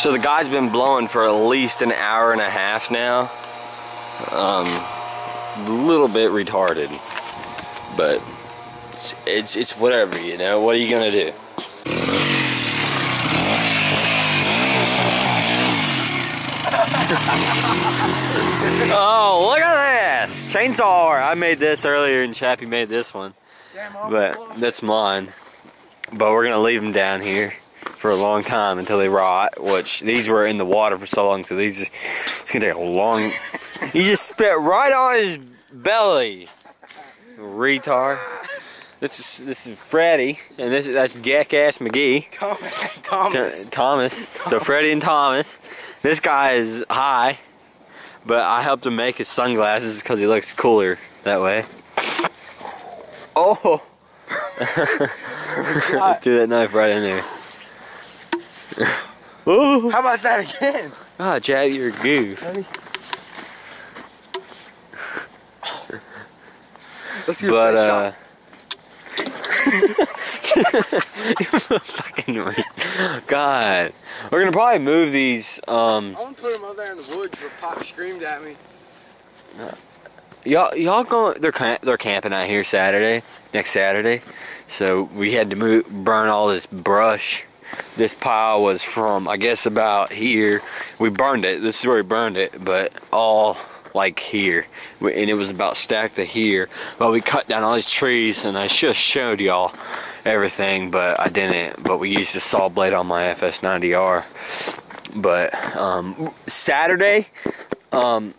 So the guy's been blowing for at least an hour and a half now. A little bit retarded, but it's whatever, you know. What are you gonna do? Oh, look at this chainsaw! I made this earlier, and Chappie made this one, but that's mine. But we're gonna leave them down here for a long time until they rot, which these were in the water for so long, so these it's gonna take a long. He just spit right on his belly, retard. This is Freddie, and that's Jackass McGee. Thomas. So Freddie and Thomas. This guy is high, but I helped him make his sunglasses because he looks cooler that way. Oh! Threw that knife right in there. Ooh. How about that again? Ah, Chad, you're a goof. Let's get a fucking God, we're gonna probably move these. I'm gonna put them up there in the woods where Pop screamed at me. Y'all going? They're camping out here next Saturday. So we had to burn all this brush. This pile was from, I guess, about here. We burned it. This is where we burned it, but all like here, and it was about stacked to here. But we cut down all these trees, and I just showed y'all everything, but I didn't. But we used a saw blade on my FS90R. But Saturday, I'm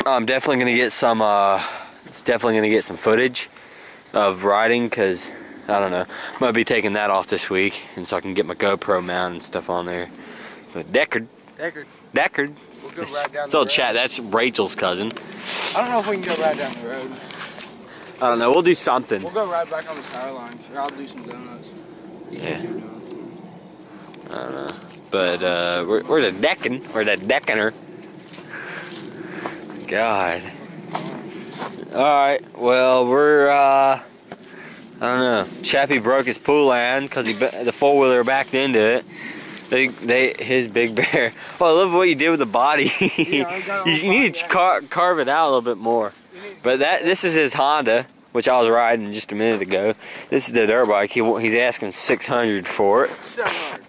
definitely gonna get some footage of riding, because I don't know, I'm gonna be taking that off this week, and so I can get my GoPro mount and stuff on there. But Deckard. We'll go right down the road. Chat, that's Rachel's cousin. I don't know if we can go right down the road. I don't know, we'll do something. We'll go right back on the power lines, or I'll do some donuts. Yeah. I don't know. But we're the decking. We're the deckener. God. Alright, well, we're I don't know. Chappie broke his pool land because the four-wheeler backed into it. His big bear. Oh, I love what you did with the body. Yeah, you need to carve it out a little bit more. But this is his Honda, which I was riding just a minute ago. This is the dirt bike. He's asking $600 for it. 700.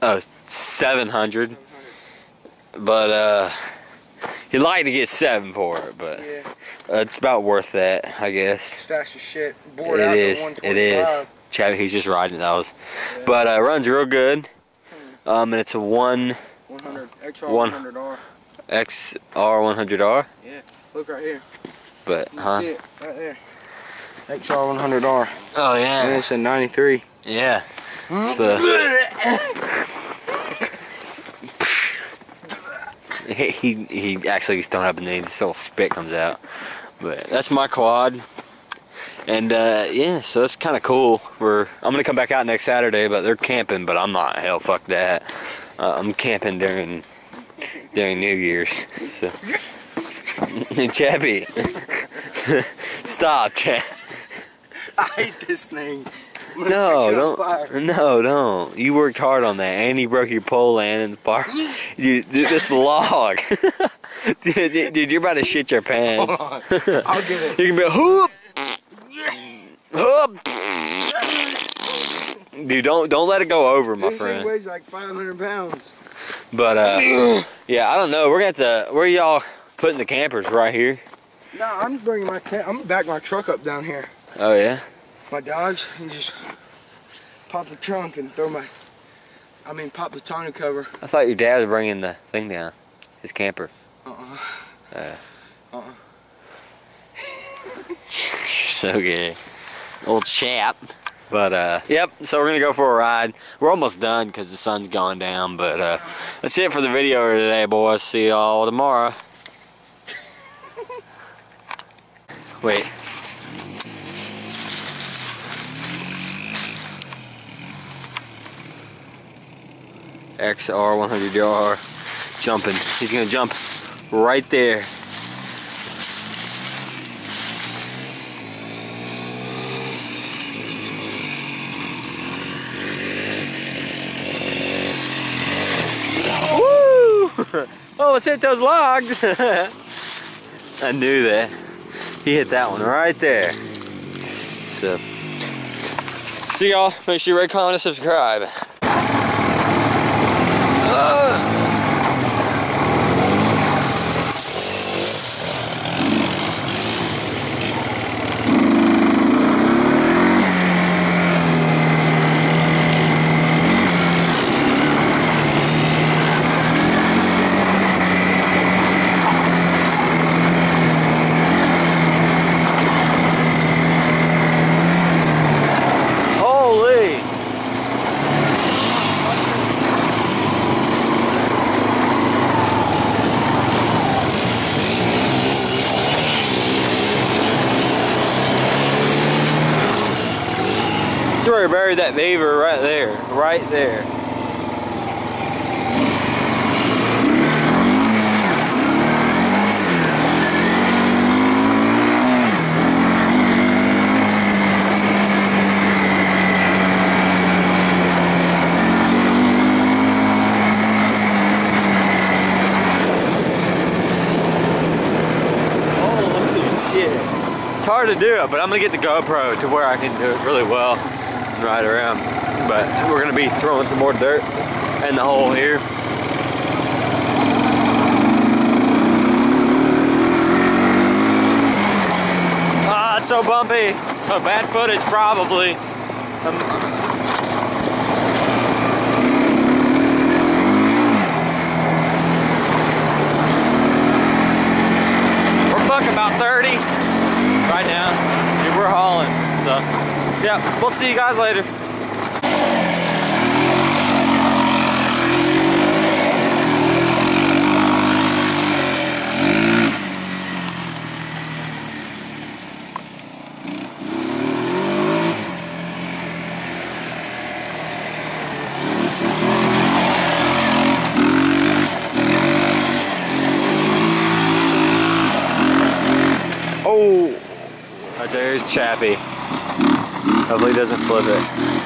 Oh, 700. But he'd like to get 7 for it, but yeah. It's about worth that, I guess. It's fast as shit. Bored out to 125. It is. Chappie, he's just riding those. Yeah. But runs real good. And it's a 100 XR100R. XR100R? Yeah, look right here. But, you see it right there. XR100R. Oh, yeah. And it's a 93. Yeah. He actually don't have a name. This little spit comes out. But that's my quad. And yeah, so that's kind of cool. I'm gonna come back out next Saturday, but they're camping. But I'm not. Hell, fuck that. I'm camping during New Year's. So, Chappie, stop, Chap. I hate this thing. No, don't. You worked hard on that, and you broke your pole land in the park. This log. Dude, you're about to shit your pants. Hold on. I'll get it. You can be whoop. Dude, don't let it go over, my friend. This thing weighs like 500 pounds. But yeah, I don't know. We're gonna have to. Where y'all putting the campers? Right here? No, I'm bringing I'm gonna back my truck up down here. Oh yeah. My dogs, and just pop the trunk and pop the tonneau cover. I thought your dad was bringing the thing down, his camper. So good. Old chap. But, yep, so we're going to go for a ride. We're almost done because the sun's going down. But, that's it for the video today, boys. See y'all tomorrow. Wait. XR100R jumping. He's going to jump right there. Oh, let's hit those logs. I knew that. He hit that one right there. So, see y'all. Make sure you rate, comment, and subscribe. That's where we buried that beaver right there, right there. Holy shit. It's hard to do it, but I'm gonna get the GoPro to where I can do it really well. Right around, but we're gonna be throwing some more dirt in the hole here. Ah, it's so bumpy. So bad footage probably. We're bucking about 30 right now. And we're hauling. So. Yeah, we'll see you guys later. Oh, right there's Chappie. Hopefully he doesn't flip it.